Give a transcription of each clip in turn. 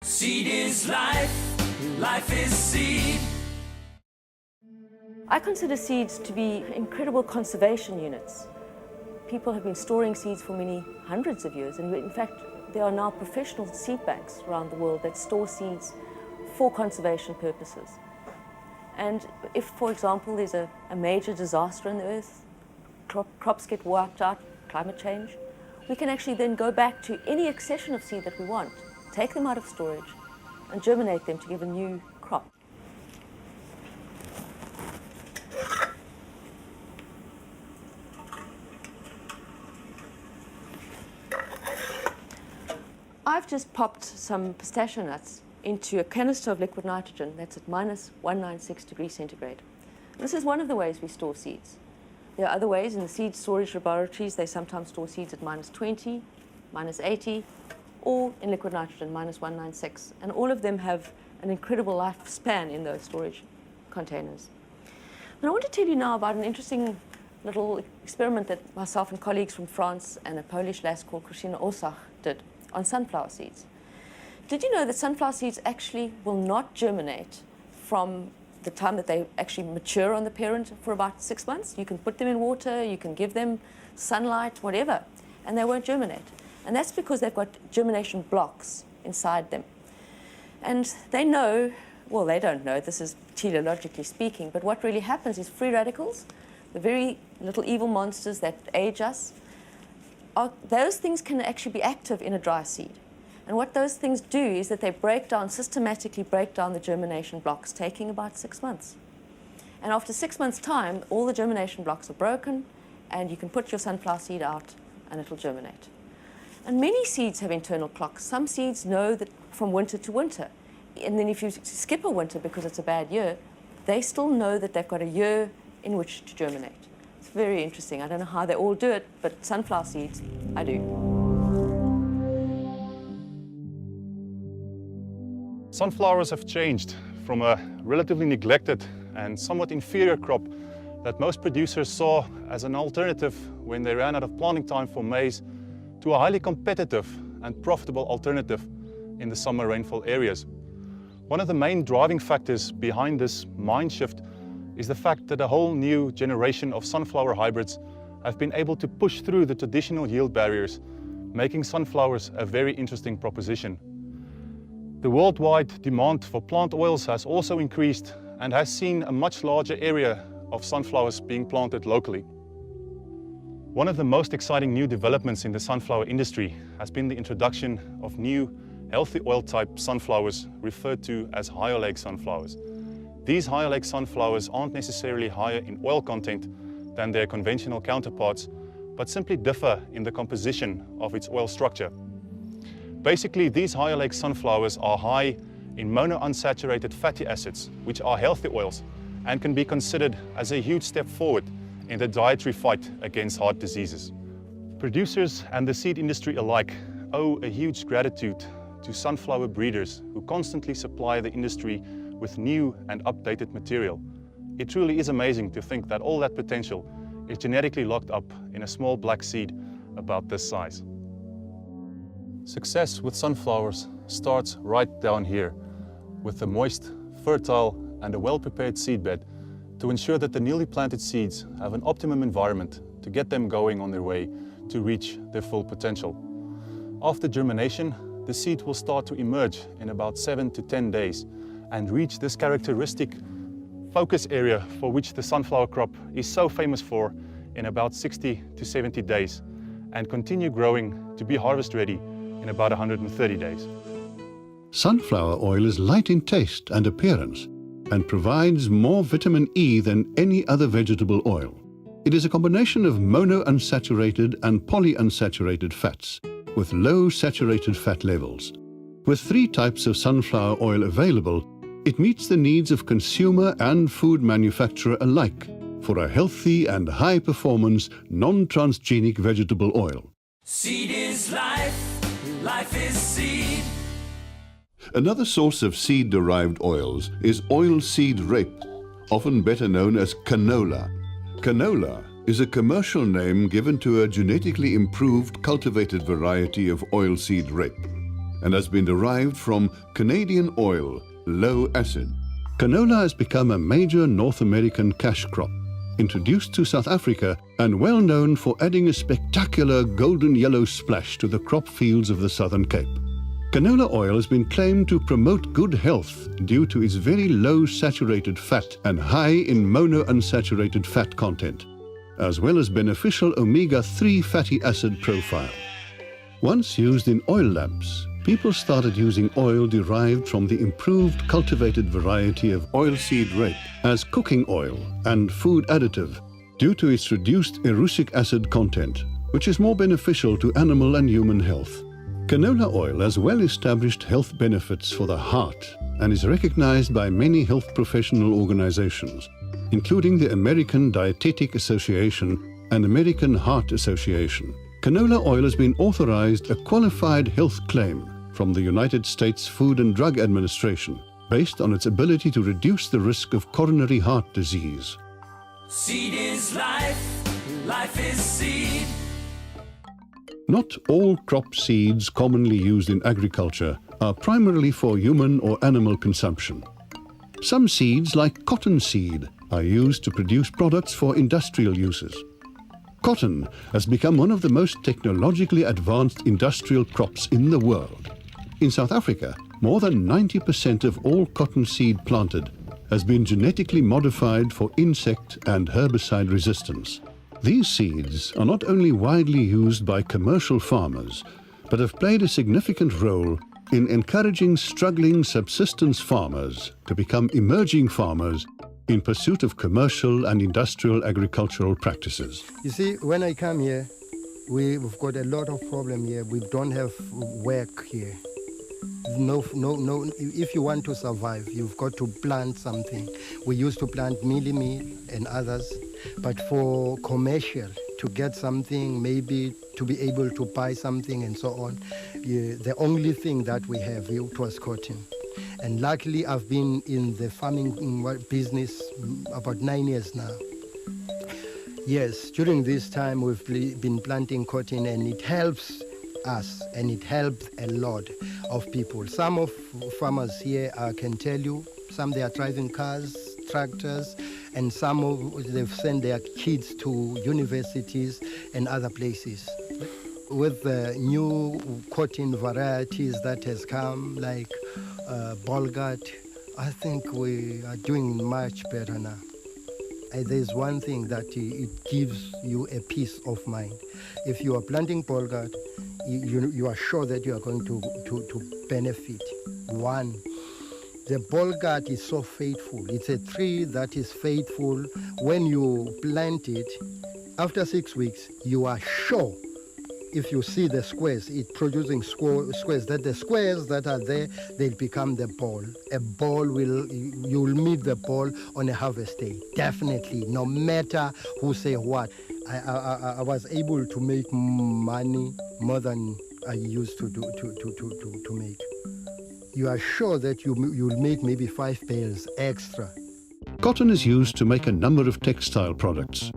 Seed is life, life is seed. I consider seeds to be incredible conservation units. People have been storing seeds for many hundreds of years, and in fact there are now professional seed banks around the world that store seeds for conservation purposes. And if, for example, there's a major disaster on the earth, crops get wiped out, climate change, we can actually then go back to any accession of seed that we want, take them out of storage and germinate them to give a new crop. I've just popped some pistachio nuts into a canister of liquid nitrogen that's at minus 196 degrees centigrade. This is one of the ways we store seeds. There are other ways. In the seed storage laboratories, they sometimes store seeds at minus 20, minus 80, or in liquid nitrogen, minus 196. And all of them have an incredible lifespan in those storage containers. And I want to tell you now about an interesting little experiment that myself and colleagues from France and a Polish lass called Krystyna Osach did on sunflower seeds. Did you know that sunflower seeds actually will not germinate from the time that they actually mature on the parent for about 6 months? You can put them in water, you can give them sunlight, whatever, and they won't germinate. And that's because they've got germination blocks inside them. And they know, well, they don't know, this is teleologically speaking, but what really happens is free radicals, the very little evil monsters that age us, those things can actually be active in a dry seed. And what those things do is that they systematically break down the germination blocks, taking about 6 months. And after 6 months' time, all the germination blocks are broken, and you can put your sunflower seed out, and it'll germinate. And many seeds have internal clocks. Some seeds know that from winter to winter. And then if you skip a winter because it's a bad year, they still know that they've got a year in which to germinate. It's very interesting. I don't know how they all do it, but sunflower seeds, I do. Sunflowers have changed from a relatively neglected and somewhat inferior crop that most producers saw as an alternative when they ran out of planting time for maize to a highly competitive and profitable alternative in the summer rainfall areas. One of the main driving factors behind this mind shift is the fact that a whole new generation of sunflower hybrids have been able to push through the traditional yield barriers, making sunflowers a very interesting proposition. The worldwide demand for plant oils has also increased and has seen a much larger area of sunflowers being planted locally. One of the most exciting new developments in the sunflower industry has been the introduction of new healthy oil type sunflowers referred to as higher leg sunflowers. These higher leg sunflowers aren't necessarily higher in oil content than their conventional counterparts, but simply differ in the composition of its oil structure. Basically, these higher leg sunflowers are high in monounsaturated fatty acids, which are healthy oils and can be considered as a huge step forward in the dietary fight against heart diseases. Producers and the seed industry alike owe a huge gratitude to sunflower breeders who constantly supply the industry with new and updated material. It truly is amazing to think that all that potential is genetically locked up in a small black seed about this size. Success with sunflowers starts right down here, with a moist, fertile and a well-prepared seedbed to ensure that the newly planted seeds have an optimum environment to get them going on their way to reach their full potential. After germination, the seed will start to emerge in about 7 to 10 days and reach this characteristic focus area for which the sunflower crop is so famous for in about 60 to 70 days and continue growing to be harvest ready in about 130 days. Sunflower oil is light in taste and appearance and provides more vitamin E than any other vegetable oil. It is a combination of monounsaturated and polyunsaturated fats with low saturated fat levels. With 3 types of sunflower oil available, it meets the needs of consumer and food manufacturer alike for a healthy and high-performance, non-transgenic vegetable oil. Seed is life, life is seed. Another source of seed-derived oils is oilseed rape, often better known as canola. Canola is a commercial name given to a genetically improved cultivated variety of oilseed rape. and has been derived from Canadian oil, low acid. Canola has become a major North American cash crop, introduced to South Africa and well known for adding a spectacular golden yellow splash to the crop fields of the Southern Cape. Canola oil has been claimed to promote good health due to its very low saturated fat and high in monounsaturated fat content, as well as beneficial omega-3 fatty acid profile. Once used in oil lamps, people started using oil derived from the improved cultivated variety of oilseed rape as cooking oil and food additive due to its reduced erucic acid content, which is more beneficial to animal and human health. Canola oil has well-established health benefits for the heart and is recognized by many health professional organizations, including the American Dietetic Association and American Heart Association. Canola oil has been authorized a qualified health claim from the United States Food and Drug Administration based on its ability to reduce the risk of coronary heart disease. Seed is life, life is seed. Not all crop seeds commonly used in agriculture are primarily for human or animal consumption. Some seeds, like cotton seed, are used to produce products for industrial uses. Cotton has become one of the most technologically advanced industrial crops in the world. In South Africa, more than 90% of all cotton seed planted has been genetically modified for insect and herbicide resistance. These seeds are not only widely used by commercial farmers, but have played a significant role in encouraging struggling subsistence farmers to become emerging farmers in pursuit of commercial and industrial agricultural practices. You see, when I come here, we've got a lot of problem here. We don't have work here. No. If you want to survive, you've got to plant something. We used to plant mealie meal and others, but for commercial, to get something, maybe to be able to buy something and so on, the only thing that we have, it was cotton. And luckily, I've been in the farming business about 9 years now. Yes, during this time, we've been planting cotton, and it helps us, and it helps a lot of people. Some of farmers here, I can tell you, some they are driving cars, tractors, and some they've sent their kids to universities and other places. With the new cotton varieties that has come, like Bolgat, I think we are doing much better now. There's one thing that it gives you a peace of mind. If you are planting Bolgat, you are sure that you are going to benefit. One, the Bolgat is so faithful. It's a tree that is faithful. When you plant it, after 6 weeks, you are sure, if you see the squares, it's producing squares, that the squares that are there, they'll become the ball. A ball you'll meet the ball on a harvest day, definitely, no matter who say what. I was able to make money more than I used to make. You are sure that you'll make maybe 5 bales extra. Cotton is used to make a number of textile products.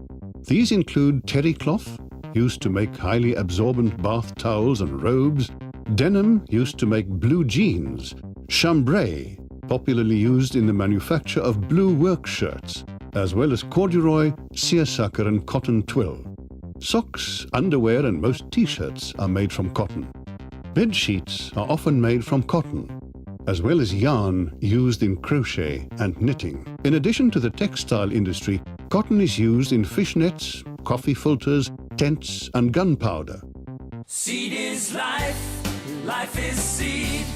These include terry cloth, used to make highly absorbent bath towels and robes, denim, used to make blue jeans, chambray, popularly used in the manufacture of blue work shirts, as well as corduroy, seersucker and cotton twill. Socks, underwear and most t-shirts are made from cotton. Bed sheets are often made from cotton, as well as yarn used in crochet and knitting. In addition to the textile industry, cotton is used in fish nets, coffee filters, tents and gunpowder. Seed is life, life is seed.